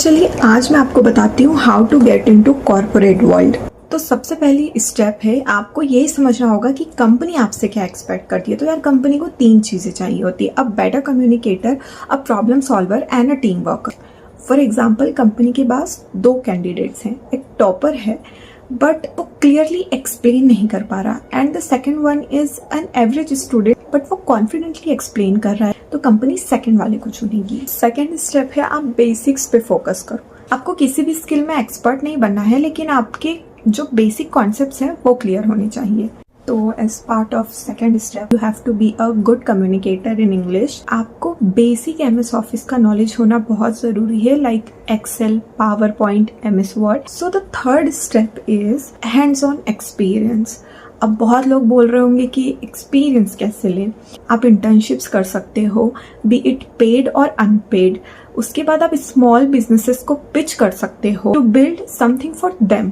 चलिए आज मैं आपको बताती हूँ how to get into corporate world. तो सबसे पहली स्टेप है आपको यही समझना होगा कि कंपनी आपसे क्या एक्सपेक्ट करती है। तो यार कंपनी को 3 चीज़ें चाहिए होती है, a better communicator, a problem solver and a team worker. For example company के पास 2 कैंडिडेट्स हैं, एक टॉपर है बट वो क्लियरली एक्सप्लेन नहीं कर पा रहा and the second one is an average student but वो कॉन्फिडेंटली एक्सप्लेन कर रहा है, तो कंपनी सेकंड वाले को चुनेगी। सेकंड स्टेप है आप बेसिक्स पे फोकस करो। आपको किसी भी स्किल में एक्सपर्ट नहीं बनना है, लेकिन आपके जो बेसिक कॉन्सेप्ट्स हैं वो क्लियर होने चाहिए। तो as part of second step you have to be a good communicator in English. आपको बेसिक MS ऑफिस का नॉलेज होना बहुत जरूरी है, like Excel, PowerPoint, MS Word. So the third step is hands on experience. अब बहुत लोग बोल रहे होंगे कि एक्सपीरियंस कैसे लें। आप इंटर्नशिप्स कर सकते हो, बी इट पेड और अनपेड। उसके बाद आप स्मॉल बिजनेसेस को पिच कर सकते हो to build something for them.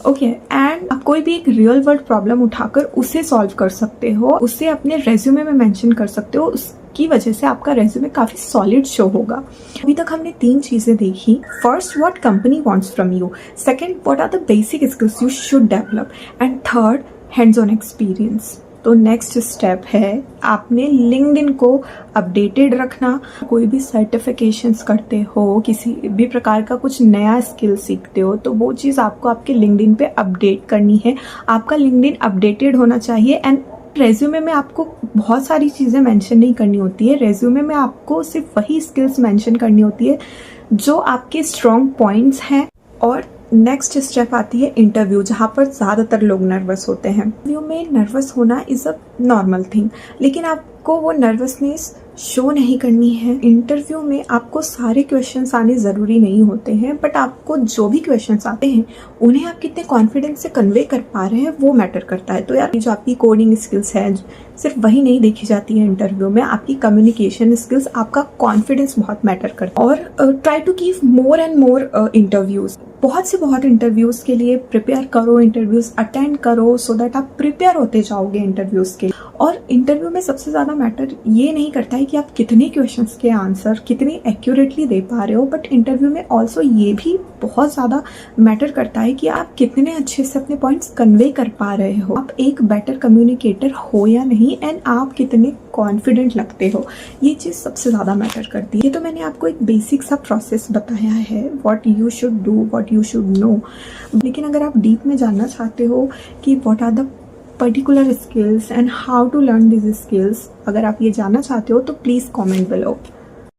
Okay, and आप कोई भी एक रियल वर्ल्ड प्रॉब्लम उठाकर उसे सॉल्व कर सकते हो, उसे अपने रेज्यूमे में मेंशन कर सकते हो। उसकी वजह से आपका रेज्यूमे काफी सॉलिड शो होगा। अभी तक हमने 3 चीजें देखी। First, what company wants from you. Second, what are the basic skills you should develop. And third, hands on experience. तो नेक्स्ट स्टेप है आपने लिंक्डइन को अपडेटेड रखना। कोई भी सर्टिफिकेशंस करते हो, किसी भी प्रकार का कुछ नया स्किल सीखते हो, तो वो चीज़ आपको आपके लिंक्डइन पे अपडेट करनी है। आपका लिंक्डइन अपडेटेड होना चाहिए। एंड रेज्यूमे में आपको बहुत सारी चीज़ें मेंशन नहीं करनी होती है। रेज्यूमे में आपको सिर्फ वही स्किल्स मेंशन करनी होती है जो आपके स्ट्रॉन्ग पॉइंट्स हैं। और नेक्स्ट स्टेप आती है इंटरव्यू, जहाँ पर ज़्यादातर लोग नर्वस होते हैं। इंटरव्यू में नर्वस होना इज़ अ नॉर्मल थिंग, लेकिन आपको वो नर्वसनेस शो नहीं करनी है। इंटरव्यू में आपको सारे क्वेश्चंस आने ज़रूरी नहीं होते हैं, बट आपको जो भी क्वेश्चंस आते हैं उन्हें आप कितने कॉन्फिडेंस से कन्वे कर पा रहे हैं वो मैटर करता है। तो यार जो आपकी कोडिंग स्किल्स है सिर्फ वही नहीं देखी जाती है इंटरव्यू में, आपकी कम्युनिकेशन स्किल्स, आपका कॉन्फिडेंस बहुत मैटर करता है। और try to give more and more interviews. बहुत से बहुत इंटरव्यूज के लिए प्रिपेयर करो, इंटरव्यूज अटेंड करो, सो दैट आप प्रिपेयर होते जाओगे इंटरव्यूज के लिए। और इंटरव्यू में सबसे ज्यादा मैटर ये नहीं करता है कि आप कितने क्वेश्चंस के आंसर कितने एक्यूरेटली दे पा रहे हो, बट इंटरव्यू में ऑल्सो ये भी बहुत ज्यादा मैटर करता है कि आप कितने अच्छे से अपने पॉइंट्स कन्वे कर पा रहे हो, आप एक बेटर कम्युनिकेटर हो या नहीं, एंड आप कितने कॉन्फिडेंट लगते हो। ये चीज़ सबसे ज़्यादा मैटर करती है। ये तो मैंने आपको एक बेसिक सा प्रोसेस बताया है, what you should do, what you should know. लेकिन अगर आप डीप में जानना चाहते हो कि what are the particular skills and how to learn this skills, अगर आप ये जानना चाहते हो तो प्लीज़ कॉमेंट बिलो।